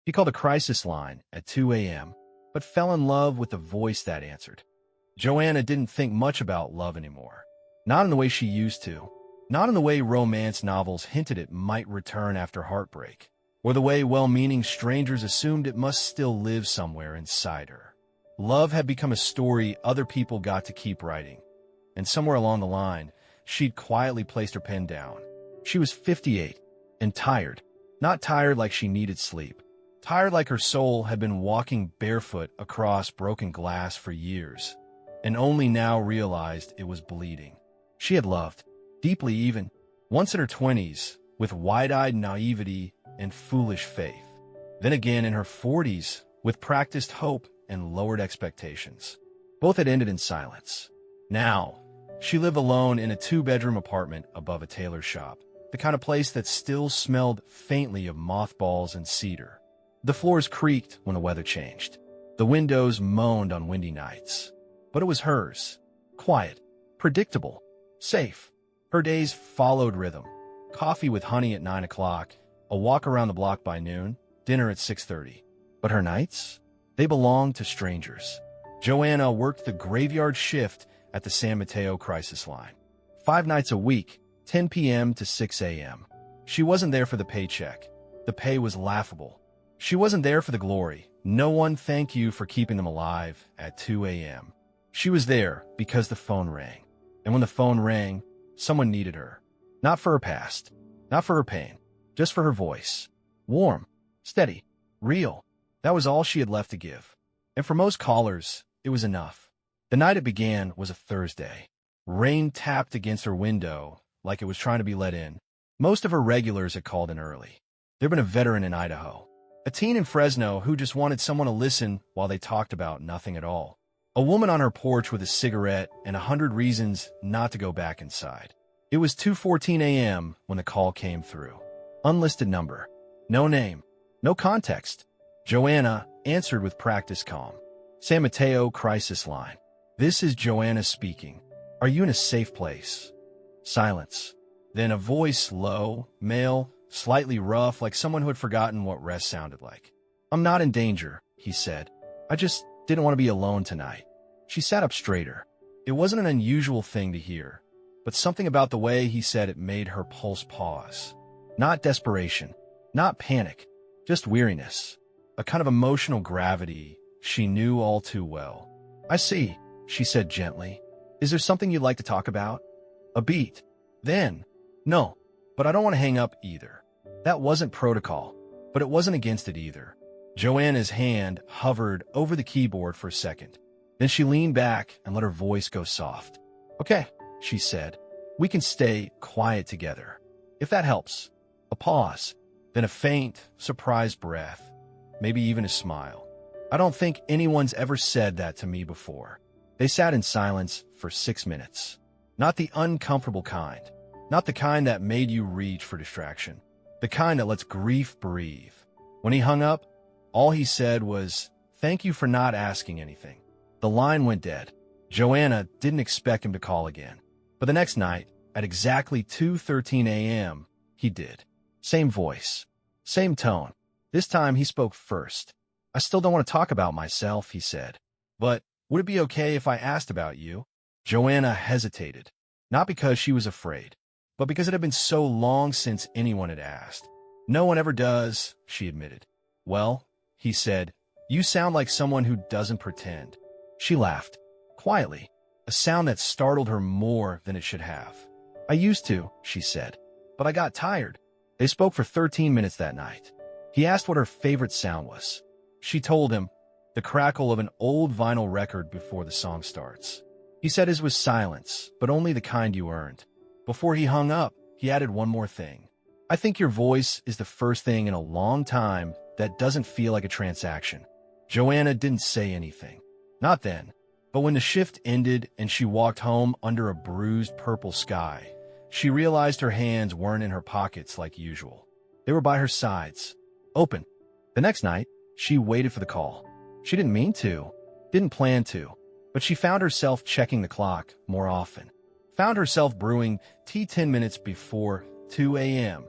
He called a crisis line at 2 a.m., but fell in love with the voice that answered. Joanna didn't think much about love anymore. Not in the way she used to. Not in the way romance novels hinted it might return after heartbreak, or the way well-meaning strangers assumed it must still live somewhere inside her. Love had become a story other people got to keep writing, and somewhere along the line, she'd quietly placed her pen down. She was 58, and tired. Not tired like she needed sleep. Tired like her soul had been walking barefoot across broken glass for years, and only now realized it was bleeding. She had loved, deeply even, once in her 20s, with wide-eyed naivety and foolish faith. Then again in her 40s, with practiced hope and lowered expectations. Both had ended in silence. Now, she lived alone in a 2-bedroom apartment above a tailor shop, the kind of place that still smelled faintly of mothballs and cedar. The floors creaked when the weather changed. The windows moaned on windy nights. But it was hers. Quiet, predictable, safe. Her days followed rhythm. Coffee with honey at 9 o'clock, a walk around the block by noon, dinner at 6:30. But her nights? They belonged to strangers. Joanna worked the graveyard shift at the San Mateo crisis line. 5 nights a week, 10 p.m. to 6 a.m. She wasn't there for the paycheck. The pay was laughable. She wasn't there for the glory. No one thanked you for keeping them alive at 2 a.m. She was there because the phone rang. And when the phone rang, someone needed her. Not for her past, not for her pain, just for her voice. Warm, steady, real. That was all she had left to give. And for most callers, it was enough. The night it began was a Thursday. Rain tapped against her window like it was trying to be let in. Most of her regulars had called in early. There'd been a veteran in Idaho, a teen in Fresno who just wanted someone to listen while they talked about nothing at all. A woman on her porch with a cigarette and 100 reasons not to go back inside. It was 2:14 a.m. when the call came through. Unlisted number. No name. No context. Joanna answered with practiced calm. San Mateo crisis line. This is Joanna speaking. Are you in a safe place? Silence. Then a voice, low, male, slightly rough, like someone who had forgotten what rest sounded like. I'm not in danger, he said. I just didn't want to be alone tonight. She sat up straighter. It wasn't an unusual thing to hear, but something about the way he said it made her pulse pause. Not desperation, not panic, just weariness. A kind of emotional gravity she knew all too well. I see, she said gently. Is there something you'd like to talk about? A beat. Then, no, but I don't want to hang up either. That wasn't protocol, but it wasn't against it either. Joanna's hand hovered over the keyboard for a second. Then she leaned back and let her voice go soft. Okay, she said. We can stay quiet together, if that helps. A pause, then a faint, surprised breath, maybe even a smile. I don't think anyone's ever said that to me before. They sat in silence for 6 minutes. Not the uncomfortable kind. Not the kind that made you reach for distraction. The kind that lets grief breathe. When he hung up, all he said was, "Thank you for not asking anything." The line went dead. Joanna didn't expect him to call again. But the next night, at exactly 2:13 a.m., he did. Same voice. Same tone. This time he spoke first. I still don't want to talk about myself, he said. But would it be okay if I asked about you? Joanna hesitated. Not because she was afraid, but because it had been so long since anyone had asked. No one ever does, she admitted. Well, he said, you sound like someone who doesn't pretend. She laughed, quietly, a sound that startled her more than it should have. I used to, she said, but I got tired. They spoke for 13 minutes that night. He asked what her favorite sound was. She told him, the crackle of an old vinyl record before the song starts. He said his was silence, but only the kind you earned. Before he hung up, he added one more thing. I think your voice is the first thing in a long time that doesn't feel like a transaction. Joanna didn't say anything. Not then. But when the shift ended and she walked home under a bruised purple sky, she realized her hands weren't in her pockets like usual. They were by her sides, open. The next night, she waited for the call. She didn't mean to, didn't plan to, but she found herself checking the clock more often. Found herself brewing tea 10 minutes before 2 a.m.,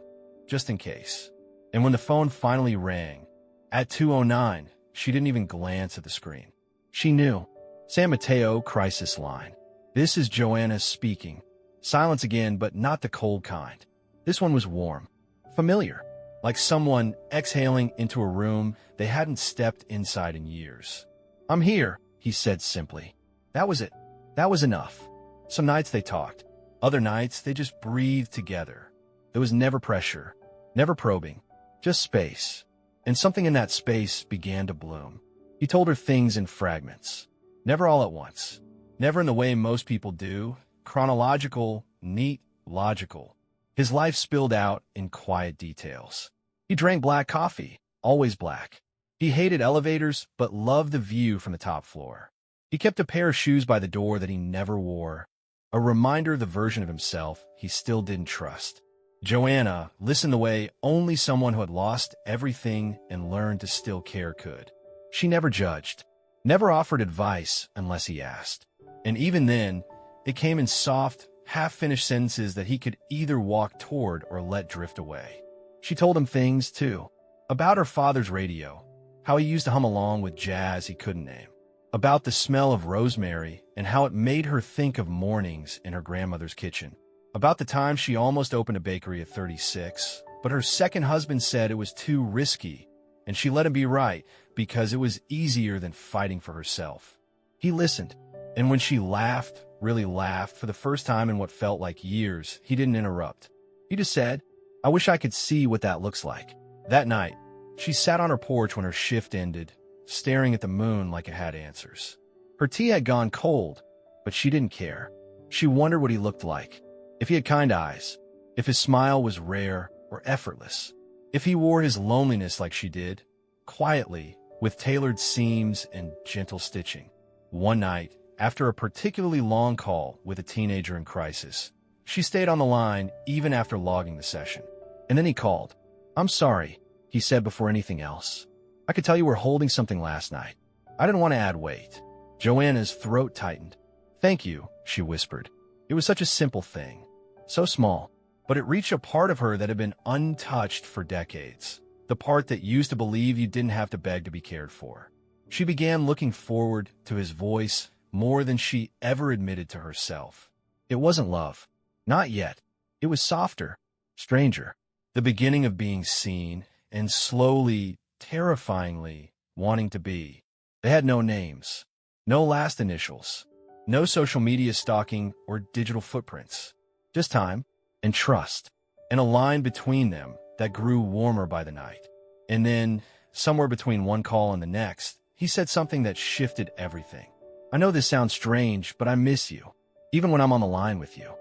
just in case. And when the phone finally rang, At 2:09, she didn't even glance at the screen. She knew. San Mateo crisis line. This is Joanna speaking. Silence again, but not the cold kind. This one was warm, familiar, like someone exhaling into a room they hadn't stepped inside in years. "I'm here," he said simply. That was it. That was enough. Some nights they talked. Other nights they just breathed together. There was never pressure, never probing, just space. And something in that space began to bloom. He told her things in fragments. Never all at once. Never in the way most people do. Chronological, neat, logical. His life spilled out in quiet details. He drank black coffee, always black. He hated elevators, but loved the view from the top floor. He kept a pair of shoes by the door that he never wore, a reminder of the version of himself he still didn't trust. Joanna listened the way only someone who had lost everything and learned to still care could. She never judged, never offered advice unless he asked. And even then, it came in soft, half-finished sentences that he could either walk toward or let drift away. She told him things, too, about her father's radio, how he used to hum along with jazz he couldn't name, about the smell of rosemary and how it made her think of mornings in her grandmother's kitchen, about the time she almost opened a bakery at 36, but her second husband said it was too risky, and she let him be right because it was easier than fighting for herself. He listened, and when she laughed, really laughed, for the first time in what felt like years, he didn't interrupt. He just said, "I wish I could see what that looks like." That night, she sat on her porch when her shift ended, staring at the moon like it had answers. Her tea had gone cold, but she didn't care. She wondered what he looked like. If he had kind eyes, if his smile was rare or effortless, if he wore his loneliness like she did, quietly, with tailored seams and gentle stitching. One night, after a particularly long call with a teenager in crisis, she stayed on the line even after logging the session. And then he called. "I'm sorry," he said before anything else. "I could tell you were holding something last night. I didn't want to add weight." Joanna's throat tightened. "Thank you," she whispered. It was such a simple thing. So small, but it reached a part of her that had been untouched for decades. The part that used to believe you didn't have to beg to be cared for. She began looking forward to his voice more than she ever admitted to herself. It wasn't love. Not yet. It was softer, stranger. The beginning of being seen, and slowly, terrifyingly, wanting to be. They had no names, no last initials, no social media stalking or digital footprints. Just time and trust, and a line between them that grew warmer by the night. And then, somewhere between one call and the next, he said something that shifted everything. "I know this sounds strange, but I miss you, even when I'm on the line with you."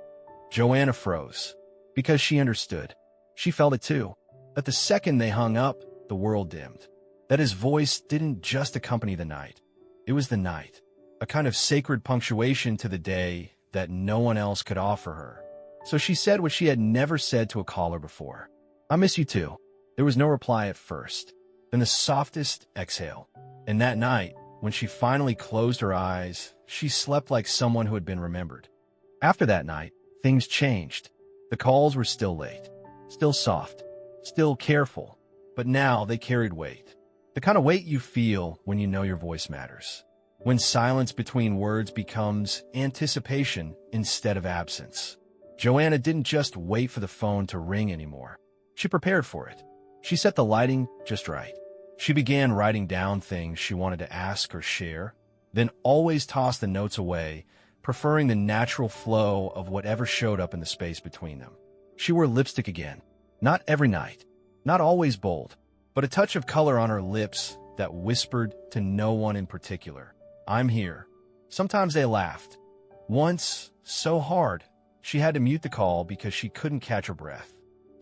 Joanna froze, because she understood. She felt it too, that the second they hung up, the world dimmed. That his voice didn't just accompany the night. It was the night, a kind of sacred punctuation to the day that no one else could offer her. So she said what she had never said to a caller before. "I miss you too." There was no reply at first, then the softest exhale. And that night, when she finally closed her eyes, she slept like someone who had been remembered. After that night, things changed. The calls were still late, still soft, still careful, but now they carried weight. The kind of weight you feel when you know your voice matters. When silence between words becomes anticipation instead of absence. Joanna didn't just wait for the phone to ring anymore. She prepared for it. She set the lighting just right. She began writing down things she wanted to ask or share, then always tossed the notes away, preferring the natural flow of whatever showed up in the space between them. She wore lipstick again. Not every night, not always bold, but a touch of color on her lips that whispered to no one in particular, "I'm here." Sometimes they laughed. Once, so hard, she had to mute the call because she couldn't catch her breath.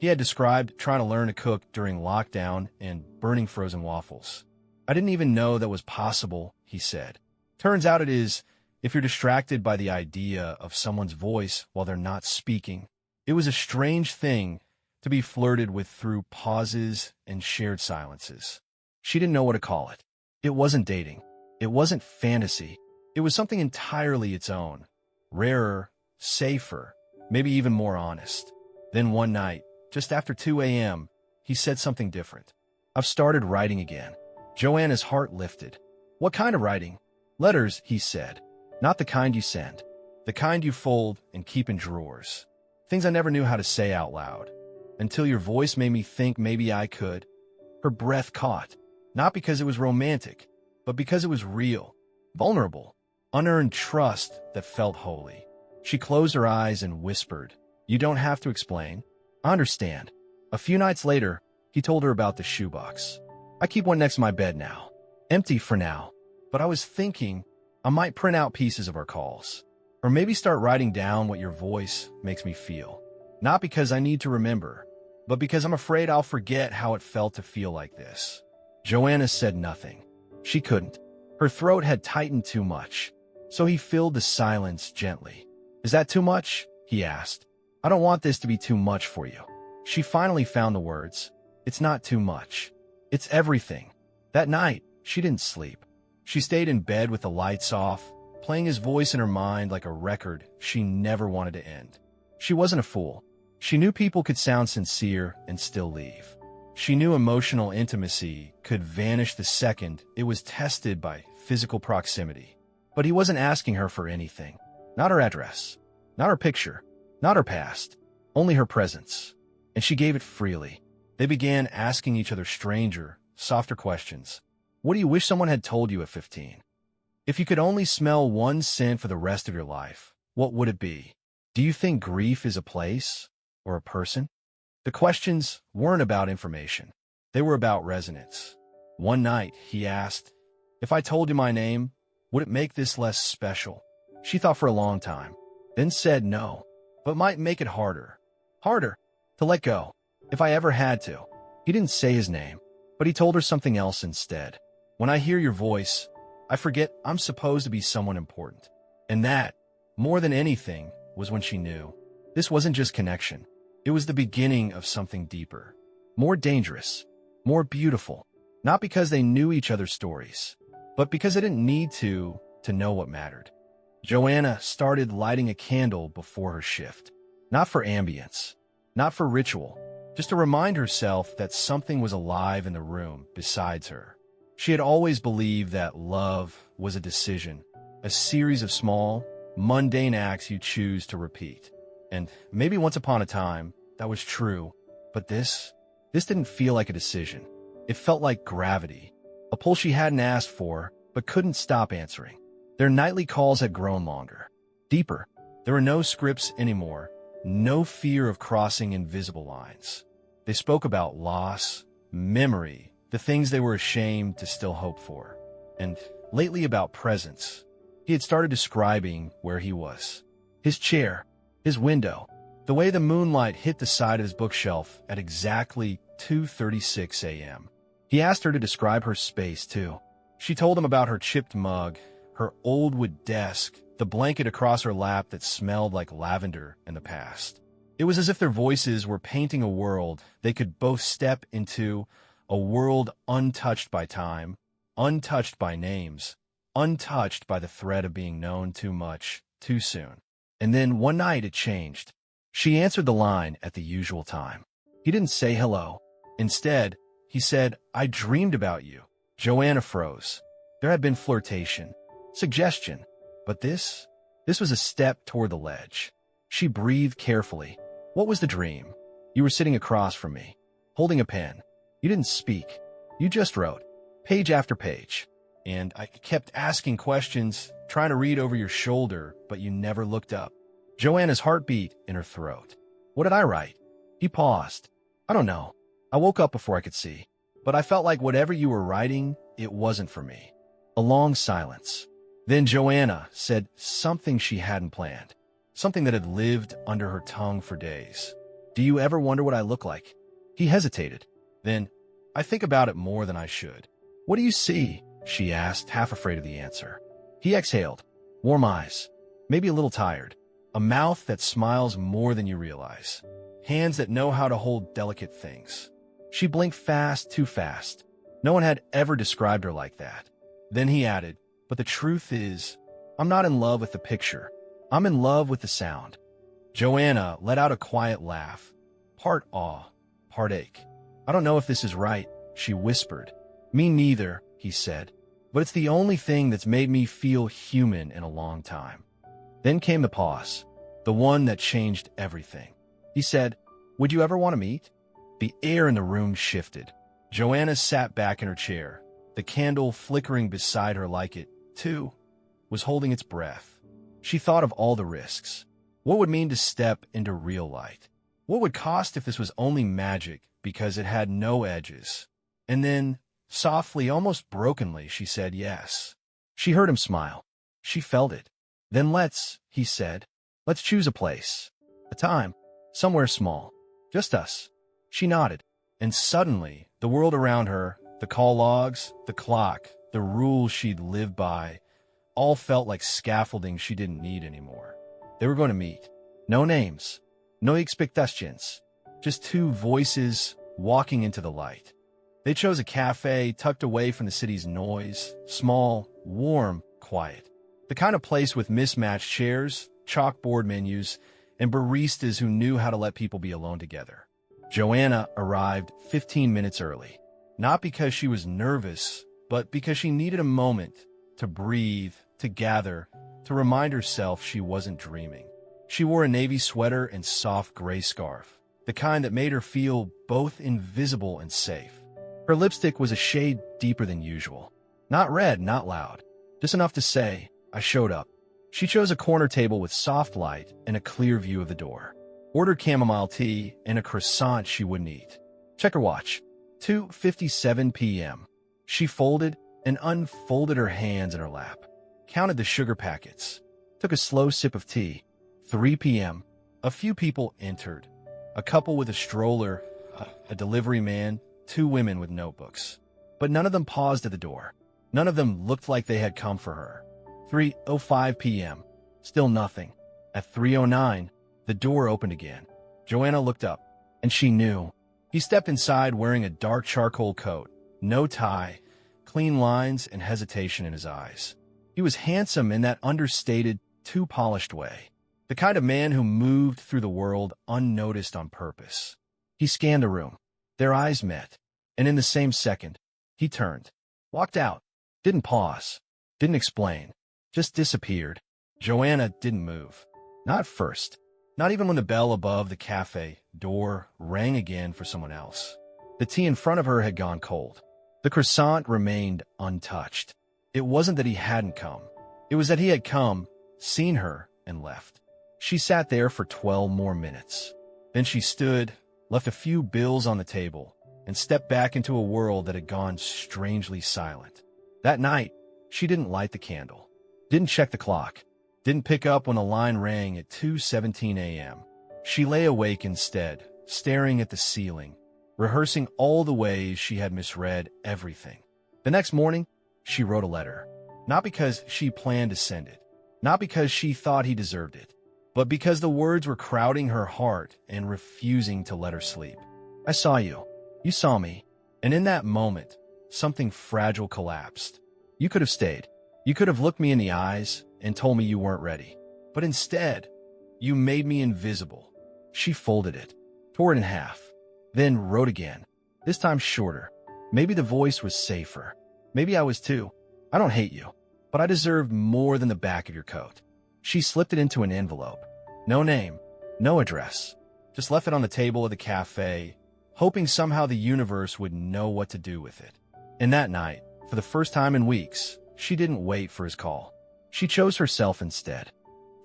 He had described trying to learn to cook during lockdown and burning frozen waffles. "I didn't even know that was possible," he said. "Turns out it is, if you're distracted by the idea of someone's voice while they're not speaking." It was a strange thing to be flirted with through pauses and shared silences. She didn't know what to call it. It wasn't dating. It wasn't fantasy. It was something entirely its own. Rarer, safer, maybe even more honest. Then one night, just after 2 a.m., he said something different. "I've started writing again." Joanna's heart lifted. What kind of writing? Letters, he said. Not the kind you send. The kind you fold and keep in drawers. Things I never knew how to say out loud. Until your voice made me think maybe I could. Her breath caught. Not because it was romantic, but because it was real, vulnerable, unearned trust that felt holy. She closed her eyes and whispered, "You don't have to explain. I understand." A few nights later, he told her about the shoebox. "I keep one next to my bed now. Empty for now. But I was thinking I might print out pieces of our calls. Or maybe start writing down what your voice makes me feel. Not because I need to remember, but because I'm afraid I'll forget how it felt to feel like this." Joanna said nothing. She couldn't. Her throat had tightened too much. So he filled the silence gently. "Is that too much?" he asked. "I don't want this to be too much for you." She finally found the words. "It's not too much. It's everything." That night, she didn't sleep. She stayed in bed with the lights off, playing his voice in her mind like a record she never wanted to end. She wasn't a fool. She knew people could sound sincere and still leave. She knew emotional intimacy could vanish the second it was tested by physical proximity. But he wasn't asking her for anything. Not her address. Not her picture. Not her past. Only her presence. And she gave it freely. They began asking each other stranger, softer questions. What do you wish someone had told you at 15? If you could only smell one scent for the rest of your life, what would it be? Do you think grief is a place or a person? The questions weren't about information. They were about resonance. One night, he asked, "If I told you my name, would it make this less special?" She thought for a long time, then said no, but might make it harder. Harder to let go, if I ever had to. He didn't say his name, but he told her something else instead. "When I hear your voice, I forget I'm supposed to be someone important." And that, more than anything, was when she knew. This wasn't just connection. It was the beginning of something deeper, more dangerous, more beautiful, not because they knew each other's stories, but because they didn't need to know what mattered. Joanna started lighting a candle before her shift, not for ambience, not for ritual, just to remind herself that something was alive in the room besides her. She had always believed that love was a decision, a series of small, mundane acts you choose to repeat. And maybe once upon a time, that was true. But this didn't feel like a decision. It felt like gravity, a pull she hadn't asked for, but couldn't stop answering. Their nightly calls had grown longer, deeper. There were no scripts anymore, no fear of crossing invisible lines. They spoke about loss, memory, the things they were ashamed to still hope for. And lately about presence. He had started describing where he was. His chair. His window, the way the moonlight hit the side of his bookshelf at exactly 2:36 a.m. He asked her to describe her space, too. She told him about her chipped mug, her old wood desk, the blanket across her lap that smelled like lavender in the past. It was as if their voices were painting a world they could both step into, a world untouched by time, untouched by names, untouched by the threat of being known too much, too soon. And then one night it changed. She answered the line at the usual time. He didn't say hello. Instead, he said, "I dreamed about you." Joanna froze. There had been flirtation, suggestion, but this was a step toward the ledge. She breathed carefully. "What was the dream?" "You were sitting across from me, holding a pen. You didn't speak. You just wrote, page after page. And I kept asking questions, trying to read over your shoulder, but you never looked up." Joanna's heart beat in her throat. "What did I write?" He paused. "I don't know. I woke up before I could see. But I felt like whatever you were writing, it wasn't for me." A long silence. Then Joanna said something she hadn't planned, something that had lived under her tongue for days. "Do you ever wonder what I look like?" He hesitated. Then, "I think about it more than I should." "What do you see?" she asked, half afraid of the answer. He exhaled. Warm eyes, maybe a little tired. A mouth that smiles more than you realize. Hands that know how to hold delicate things. She blinked fast, too fast. No one had ever described her like that. Then he added, "But the truth is, I'm not in love with the picture. I'm in love with the sound." Joanna let out a quiet laugh, part awe, part ache. "I don't know if this is right," she whispered. "Me neither," he said, "but it's the only thing that's made me feel human in a long time." Then came the pause, the one that changed everything. He said, "Would you ever want to meet?" The air in the room shifted. Joanna sat back in her chair, the candle flickering beside her like it, too, was holding its breath. She thought of all the risks. What would it mean to step into real light? What would it cost if this was only magic because it had no edges? And then, softly, almost brokenly, she said yes. She heard him smile. She felt it. "Then he said, "let's choose a place, a time, somewhere small, just us." She nodded, and suddenly, the world around her, the call logs, the clock, the rules she'd lived by, all felt like scaffolding she didn't need anymore. They were going to meet. No names, no expectations, just two voices walking into the light. They chose a cafe tucked away from the city's noise, small, warm, quiet. The kind of place with mismatched chairs, chalkboard menus, and baristas who knew how to let people be alone together. Joanna arrived 15 minutes early, not because she was nervous, but because she needed a moment to breathe, to gather, to remind herself she wasn't dreaming. She wore a navy sweater and soft gray scarf, the kind that made her feel both invisible and safe. Her lipstick was a shade deeper than usual. Not red, not loud, just enough to say, "I showed up." She chose a corner table with soft light and a clear view of the door. Ordered chamomile tea and a croissant she wouldn't eat. Check her watch. 2:57 p.m. She folded and unfolded her hands in her lap. Counted the sugar packets. Took a slow sip of tea. 3 p.m. A few people entered. A couple with a stroller, a delivery man, 2 women with notebooks. But none of them paused at the door. None of them looked like they had come for her. 3:05 p.m. Still nothing. At 3:09, the door opened again. Joanna looked up, and she knew. He stepped inside wearing a dark charcoal coat, no tie, clean lines and hesitation in his eyes. He was handsome in that understated, too polished way, the kind of man who moved through the world unnoticed on purpose. He scanned the room. Their eyes met, and in the same second, he turned, walked out, didn't pause, didn't explain, just disappeared. Joanna didn't move. Not first. Not even when the bell above the cafe door rang again for someone else. The tea in front of her had gone cold. The croissant remained untouched. It wasn't that he hadn't come. It was that he had come, seen her, and left. She sat there for 12 more minutes. Then she stood, left a few bills on the table, and stepped back into a world that had gone strangely silent. That night, she didn't light the candle, didn't check the clock, didn't pick up when the line rang at 2:17 a.m. She lay awake instead, staring at the ceiling, rehearsing all the ways she had misread everything. The next morning, she wrote a letter, not because she planned to send it, not because she thought he deserved it, but because the words were crowding her heart and refusing to let her sleep. "I saw you. You saw me. And in that moment, something fragile collapsed. You could have stayed. You could have looked me in the eyes and told me you weren't ready. But instead, you made me invisible." She folded it, tore it in half, then wrote again, this time shorter. Maybe the voice was safer. Maybe I was too. "I don't hate you, but I deserved more than the back of your coat." She slipped it into an envelope. No name, no address. Just left it on the table of the cafe, hoping somehow the universe would know what to do with it. And that night, for the first time in weeks, she didn't wait for his call. She chose herself instead.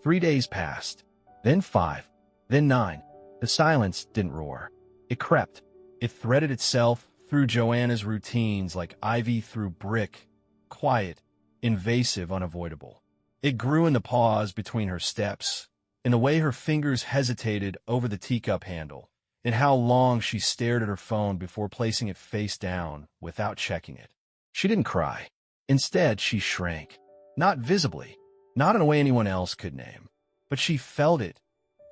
3 days passed, then 5, then 9. The silence didn't roar. It crept. It threaded itself through Joanna's routines like ivy through brick, quiet, invasive, unavoidable. It grew in the pause between her steps, in the way her fingers hesitated over the teacup handle, in how long she stared at her phone before placing it face down without checking it. She didn't cry. Instead, she shrank. Not visibly, not in a way anyone else could name, but she felt it,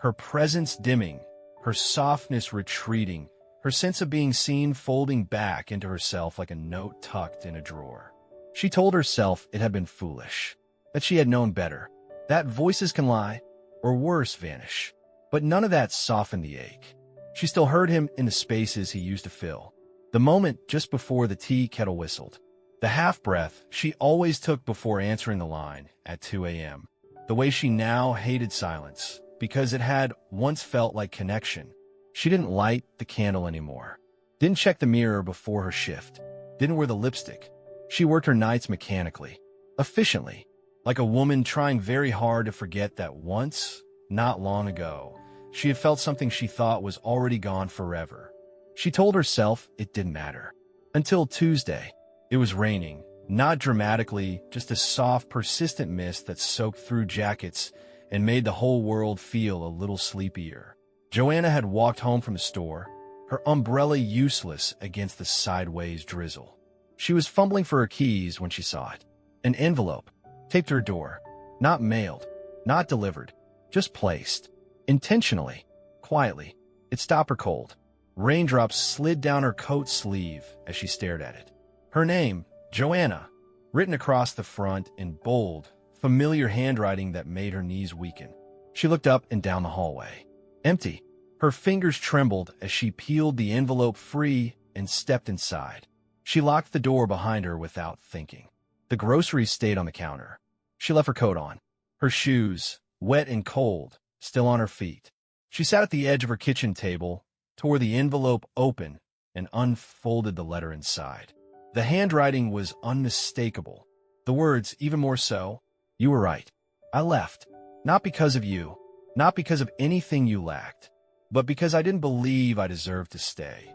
her presence dimming, her softness retreating, her sense of being seen folding back into herself like a note tucked in a drawer. She told herself it had been foolish, that she had known better, that voices can lie, or worse, vanish. But none of that softened the ache. She still heard him in the spaces he used to fill. The moment just before the tea kettle whistled. The half-breath she always took before answering the line at 2 a.m. The way she now hated silence, because it had once felt like connection. She didn't light the candle anymore. Didn't check the mirror before her shift. Didn't wear the lipstick. She worked her nights mechanically, efficiently, like a woman trying very hard to forget that once, not long ago, she had felt something she thought was already gone forever. She told herself it didn't matter. Until Tuesday. It was raining, not dramatically, just a soft, persistent mist that soaked through jackets and made the whole world feel a little sleepier. Joanna had walked home from the store, her umbrella useless against the sideways drizzle. She was fumbling for her keys when she saw it. An envelope, taped to her door, not mailed, not delivered, just placed. Intentionally, quietly. It stopped her cold. Raindrops slid down her coat sleeve as she stared at it. Her name, Joanna, written across the front in bold, familiar handwriting that made her knees weaken. She looked up and down the hallway. Empty. Her fingers trembled as she peeled the envelope free and stepped inside. She locked the door behind her without thinking. The groceries stayed on the counter. She left her coat on. Her shoes, wet and cold, still on her feet. She sat at the edge of her kitchen table, tore the envelope open, and unfolded the letter inside. The handwriting was unmistakable. The words, even more so. You were right. I left. Not because of you. Not because of anything you lacked. But because I didn't believe I deserved to stay.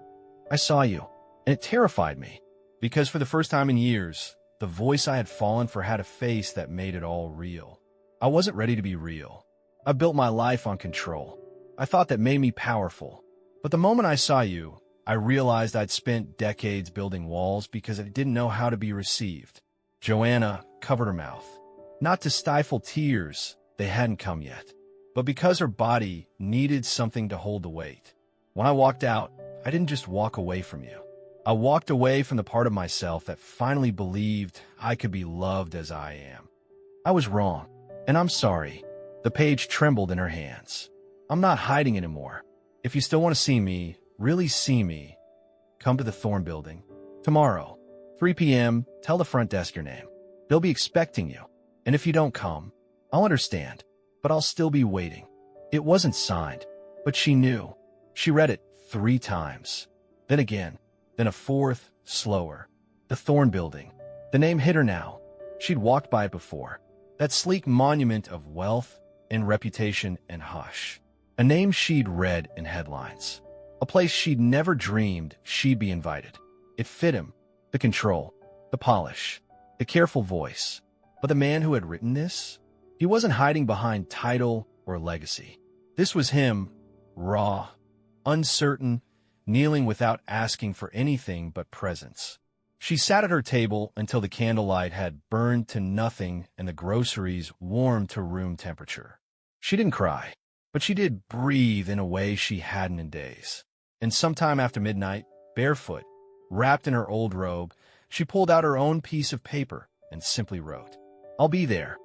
I saw you, and it terrified me. Because for the first time in years, the voice I had fallen for had a face that made it all real. I wasn't ready to be real. I built my life on control. I thought that made me powerful. But the moment I saw you, I realized I'd spent decades building walls because I didn't know how to be received. Joanna covered her mouth. Not to stifle tears, they hadn't come yet, but because her body needed something to hold the weight. When I walked out, I didn't just walk away from you. I walked away from the part of myself that finally believed I could be loved as I am. I was wrong, and I'm sorry. The page trembled in her hands. I'm not hiding anymore. If you still want to see me, really see me, come to the Thorn Building. Tomorrow, 3 p.m., tell the front desk your name. They'll be expecting you. And if you don't come, I'll understand, but I'll still be waiting. It wasn't signed, but she knew. She read it 3 times. Then again, then a 4th, slower. The Thorn Building. The name hit her now. She'd walked by it before. That sleek monument of wealth and reputation and hush. A name she'd read in headlines. A place she'd never dreamed she'd be invited. It fit him. The control, the polish, the careful voice. But the man who had written this, he wasn't hiding behind title or legacy. This was him, raw, uncertain, kneeling without asking for anything but presence. She sat at her table until the candlelight had burned to nothing and the groceries warmed to room temperature. She didn't cry, but she did breathe in a way she hadn't in days. And sometime after midnight, barefoot, wrapped in her old robe, she pulled out her own piece of paper and simply wrote, I'll be there.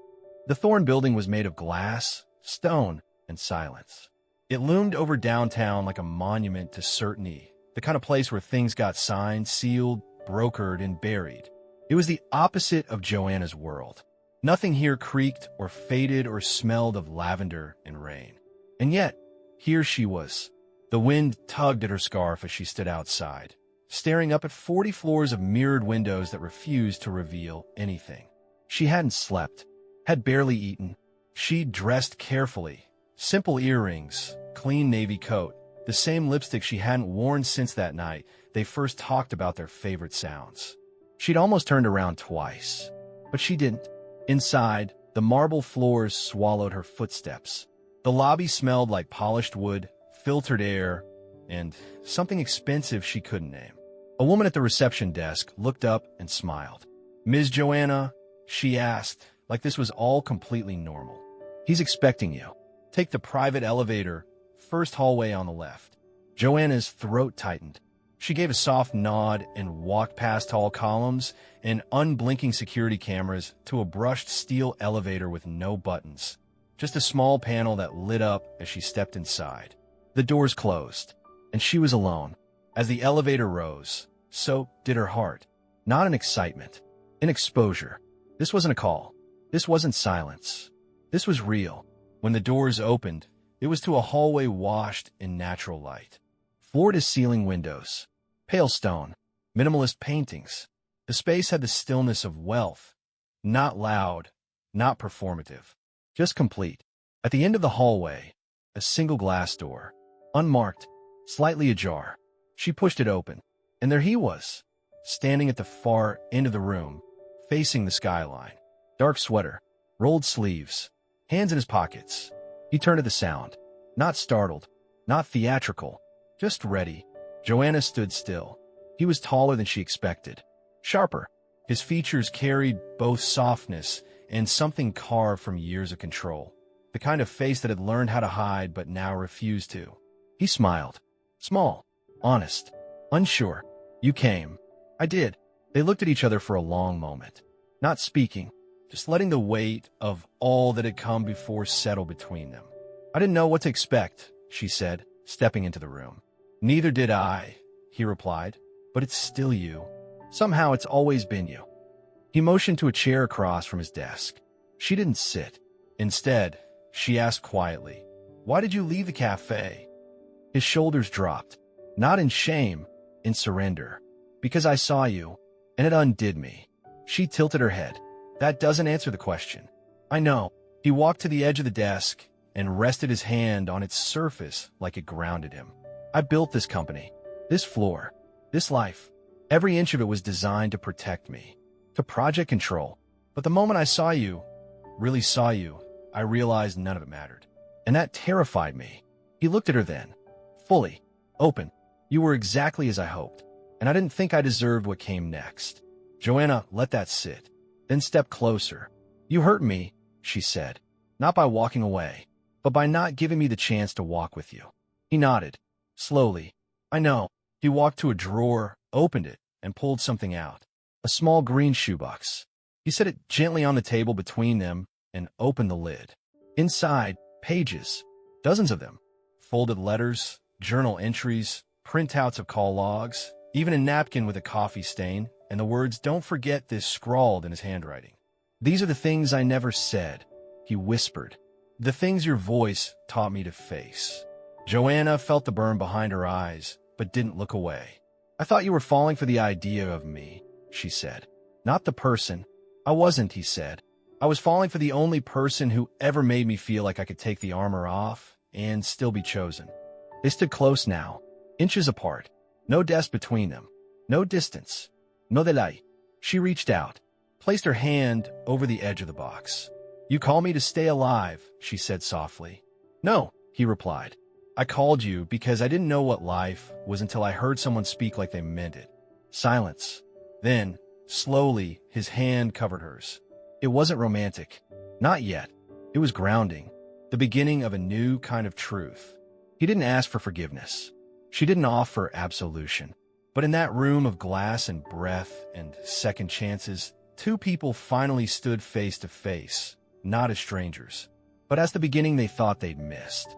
The Thorn Building was made of glass, stone, and silence. It loomed over downtown like a monument to certainty, the kind of place where things got signed, sealed, brokered, and buried. It was the opposite of Joanna's world. Nothing here creaked or faded or smelled of lavender and rain. And yet, here she was. The wind tugged at her scarf as she stood outside, staring up at 40 floors of mirrored windows that refused to reveal anything. She hadn't slept, had barely eaten. She'd dressed carefully. Simple earrings, clean navy coat, the same lipstick she hadn't worn since that night they first talked about their favorite sounds. She'd almost turned around twice, but she didn't. Inside, the marble floors swallowed her footsteps. The lobby smelled like polished wood, filtered air, and something expensive she couldn't name. A woman at the reception desk looked up and smiled. Ms. Joanna, she asked, like this was all completely normal. He's expecting you. Take the private elevator, first hallway on the left. Joanna's throat tightened. She gave a soft nod and walked past tall columns and unblinking security cameras to a brushed steel elevator with no buttons. Just a small panel that lit up as she stepped inside. The doors closed, and she was alone. As the elevator rose, so did her heart. Not in excitement, An exposure. This wasn't a call. This wasn't silence. This was real. When the doors opened, it was to a hallway washed in natural light. Floor-to-ceiling windows. Pale stone. Minimalist paintings. The space had the stillness of wealth. Not loud, not performative. Just complete. At the end of the hallway, a single glass door. Unmarked, slightly ajar. She pushed it open, and there he was, standing at the far end of the room, facing the skyline. Dark sweater, rolled sleeves, hands in his pockets. He turned to the sound. Not startled, not theatrical, just ready. Joanna stood still. He was taller than she expected. Sharper. His features carried both softness and something carved from years of control. The kind of face that had learned how to hide but now refused to. He smiled. Small, honest, unsure. You came. I did. They looked at each other for a long moment, not speaking, just letting the weight of all that had come before settle between them. I didn't know what to expect, she said, stepping into the room. Neither did I, he replied, but it's still you. Somehow it's always been you. He motioned to a chair across from his desk. She didn't sit. Instead, she asked quietly, "Why did you leave the cafe?" His shoulders dropped, not in shame, in surrender. "Because I saw you, and it undid me." She tilted her head. "That doesn't answer the question." "I know." He walked to the edge of the desk and rested his hand on its surface like it grounded him. "I built this company, this floor, this life. Every inch of it was designed to protect me, to project control. But the moment I saw you, really saw you, I realized none of it mattered. And that terrified me." He looked at her then, fully, open. "You were exactly as I hoped, and I didn't think I deserved what came next." Joanna let that sit, then stepped closer. "You hurt me," she said, "not by walking away, but by not giving me the chance to walk with you." He nodded, slowly. "I know." He walked to a drawer, opened it, and pulled something out. A small green shoebox. He set it gently on the table between them and opened the lid. Inside, pages, dozens of them. Folded letters, journal entries, printouts of call logs, even a napkin with a coffee stain, and the words "Don't forget this" scrawled in his handwriting. "These are the things I never said," he whispered. "The things your voice taught me to face." Joanna felt the burn behind her eyes, but didn't look away. "I thought you were falling for the idea of me," she said. "Not the person." "I wasn't," he said. "I was falling for the only person who ever made me feel like I could take the armor off and still be chosen." They stood close now, inches apart. No desk between them. No distance. No delay. She reached out, placed her hand over the edge of the box. "You call me to stay alive," she said softly. "No," he replied. "I called you because I didn't know what life was until I heard someone speak like they meant it." Silence. Then, slowly, his hand covered hers. It wasn't romantic. Not yet. It was grounding. The beginning of a new kind of truth. He didn't ask for forgiveness. She didn't offer absolution. But in that room of glass and breath and second chances, two people finally stood face to face, not as strangers, but as the beginning they thought they'd missed.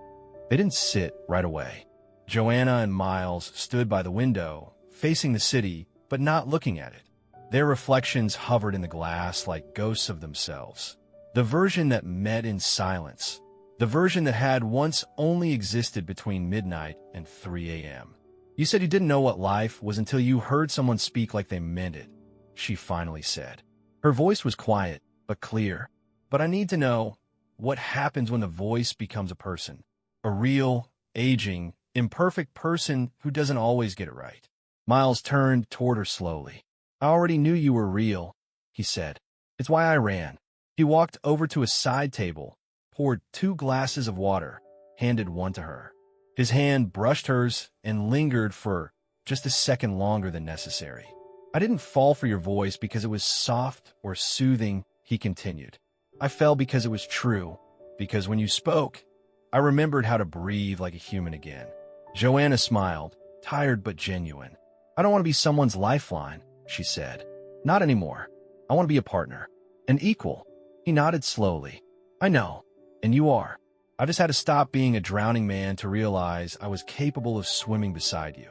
They didn't sit right away. Joanna and Miles stood by the window, facing the city, but not looking at it. Their reflections hovered in the glass like ghosts of themselves. The version that met in silence. The version that had once only existed between midnight and 3 a.m. "You said you didn't know what life was until you heard someone speak like they meant it," she finally said. Her voice was quiet, but clear. "But I need to know what happens when the voice becomes a person. A real, aging, imperfect person who doesn't always get it right." Miles turned toward her slowly. "I already knew you were real," he said. "It's why I ran." He walked over to a side table, poured 2 glasses of water, handed one to her. His hand brushed hers and lingered for just a second longer than necessary. "I didn't fall for your voice because it was soft or soothing," he continued. "I fell because it was true, because when you spoke, I remembered how to breathe like a human again." Joanna smiled, tired but genuine. "I don't want to be someone's lifeline," she said. "Not anymore. I want to be a partner. An equal." He nodded slowly. "I know. And you are. I just had to stop being a drowning man to realize I was capable of swimming beside you."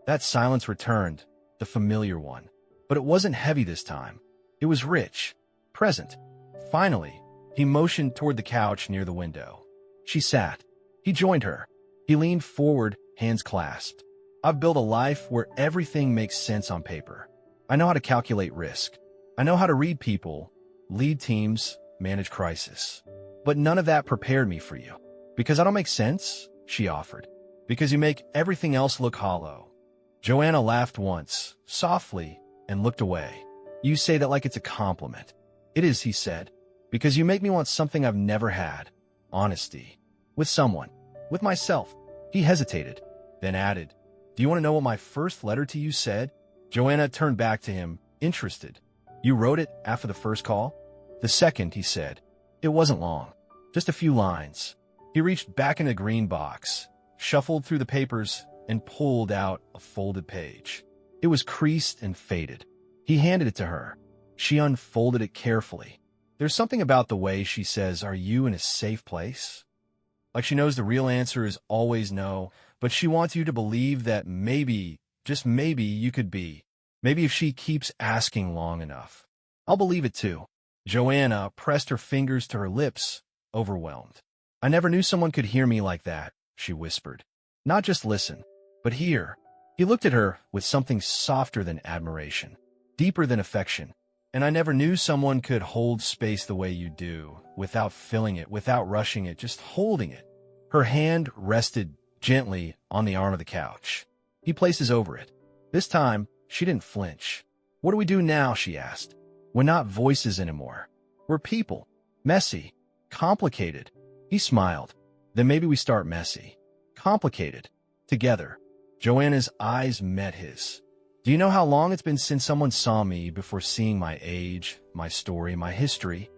That silence returned, the familiar one. But it wasn't heavy this time. It was rich, present. Finally, he motioned toward the couch near the window. She sat. He joined her. He leaned forward, hands clasped. I've built a life where everything makes sense on paper. I know how to calculate risk. I know how to read people, lead teams, manage crisis. But none of that prepared me for you. Because I don't make sense, she offered. Because you make everything else look hollow. Joanna laughed once, softly, and looked away. You say that like it's a compliment. It is, he said. Because you make me want something I've never had. Honesty. With someone. With myself. He hesitated, then added, Do you want to know what my first letter to you said? Joanna turned back to him, interested. You wrote it after the first call? The second, he said. It wasn't long. Just a few lines. He reached back in the green box, shuffled through the papers, and pulled out a folded page. It was creased and faded. He handed it to her. She unfolded it carefully. There's something about the way she says, Are you in a safe place? Like she knows the real answer is always no, but she wants you to believe that maybe, just maybe, you could be. Maybe if she keeps asking long enough. I'll believe it too. Joanna pressed her fingers to her lips, overwhelmed. I never knew someone could hear me like that, she whispered. Not just listen, but hear. He looked at her with something softer than admiration, deeper than affection. And I never knew someone could hold space the way you do, without filling it, without rushing it, just holding it. Her hand rested gently on the arm of the couch. He places over it. This time, she didn't flinch. What do we do now, she asked. We're not voices anymore. We're people. Messy. Complicated. He smiled. Then maybe we start messy. Complicated. Together. Joanna's eyes met his. Do you know how long it's been since someone saw me before seeing my age, my story, my history?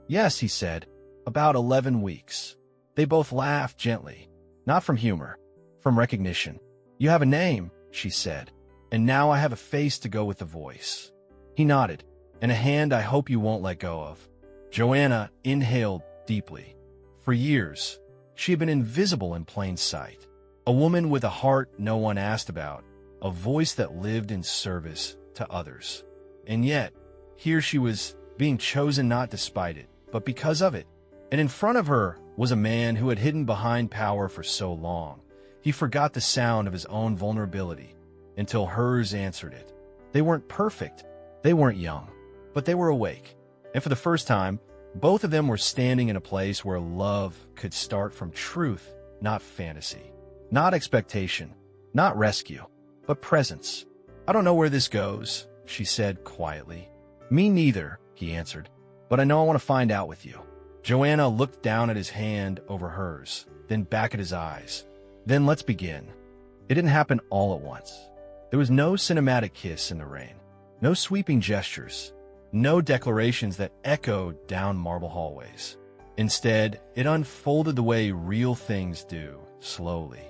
Yes, he said. About 11 weeks. They both laughed gently. Not from humor. From recognition. You have a name, she said. And now I have a face to go with the voice. He nodded. And a hand I hope you won't let go of. Joanna inhaled deeply. For years, she had been invisible in plain sight. A woman with a heart no one asked about. A voice that lived in service to others. And yet, here she was, being chosen not despite it, but because of it. And in front of her was a man who had hidden behind power for so long. He forgot the sound of his own vulnerability until hers answered it. They weren't perfect. They weren't young. But they were awake. And for the first time, both of them were standing in a place where love could start from truth, not fantasy. Not expectation. Not rescue. But presence. I don't know where this goes, she said quietly. Me neither, he answered. But I know I want to find out with you. Joanna looked down at his hand over hers, then back at his eyes. Then let's begin. It didn't happen all at once. There was no cinematic kiss in the rain. No sweeping gestures. No declarations that echoed down marble hallways. Instead, it unfolded the way real things do, slowly.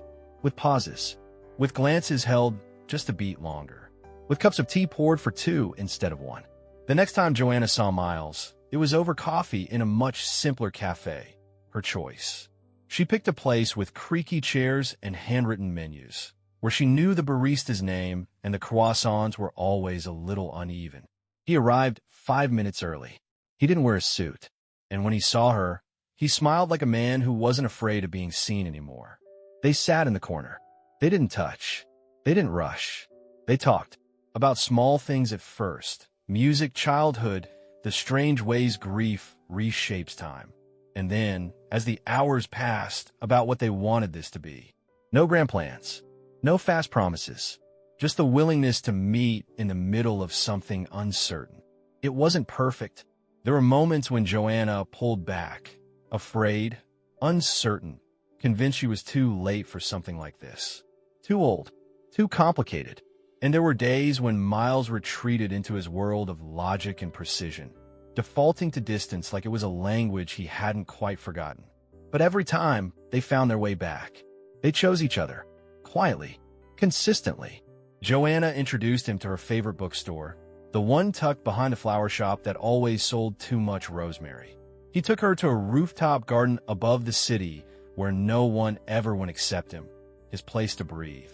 With pauses. With glances held just a beat longer, with cups of tea poured for two instead of one. The next time Joanna saw Miles, it was over coffee in a much simpler cafe, her choice. She picked a place with creaky chairs and handwritten menus, where she knew the barista's name and the croissants were always a little uneven. He arrived 5 minutes early. He didn't wear a suit, and when he saw her, he smiled like a man who wasn't afraid of being seen anymore. They sat in the corner. They didn't touch. They didn't rush. They talked about small things at first, music, childhood, the strange ways grief reshapes time. And then, as the hours passed, about what they wanted this to be. No grand plans, no fast promises, just the willingness to meet in the middle of something uncertain. It wasn't perfect. There were moments when Joanna pulled back, afraid, uncertain, convinced she was too late for something like this. Too old. Too complicated. And there were days when Miles retreated into his world of logic and precision, defaulting to distance like it was a language he hadn't quite forgotten. But every time, they found their way back. They chose each other. Quietly. Consistently. Joanna introduced him to her favorite bookstore, the one tucked behind a flower shop that always sold too much rosemary. He took her to a rooftop garden above the city where no one ever would accept him. His place to breathe.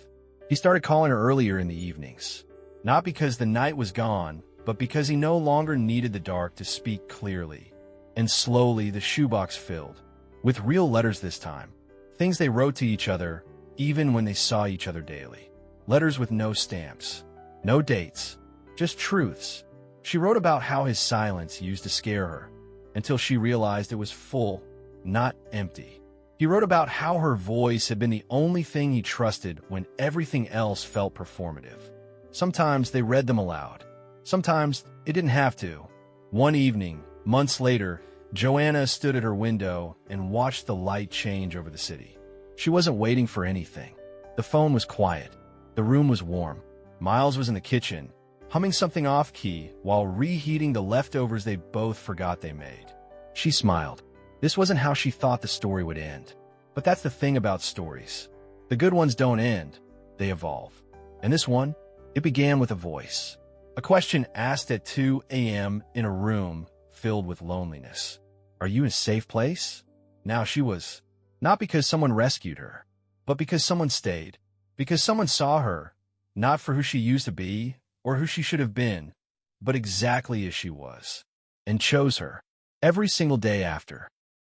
He started calling her earlier in the evenings. Not because the night was gone, but because he no longer needed the dark to speak clearly. And slowly the shoebox filled, with real letters this time, things they wrote to each other even when they saw each other daily. Letters with no stamps, no dates, just truths. She wrote about how his silence used to scare her, until she realized it was full, not empty. He wrote about how her voice had been the only thing he trusted when everything else felt performative. Sometimes they read them aloud. Sometimes it didn't have to. One evening, months later, Joanna stood at her window and watched the light change over the city. She wasn't waiting for anything. The phone was quiet. The room was warm. Miles was in the kitchen, humming something off-key while reheating the leftovers they both forgot they made. She smiled. This wasn't how she thought the story would end. But that's the thing about stories. The good ones don't end. They evolve. And this one, it began with a voice. A question asked at 2 a.m. in a room filled with loneliness. Are you in a safe place? Now she was. Not because someone rescued her, but because someone stayed. Because someone saw her, not for who she used to be or who she should have been, but exactly as she was, and chose her every single day after.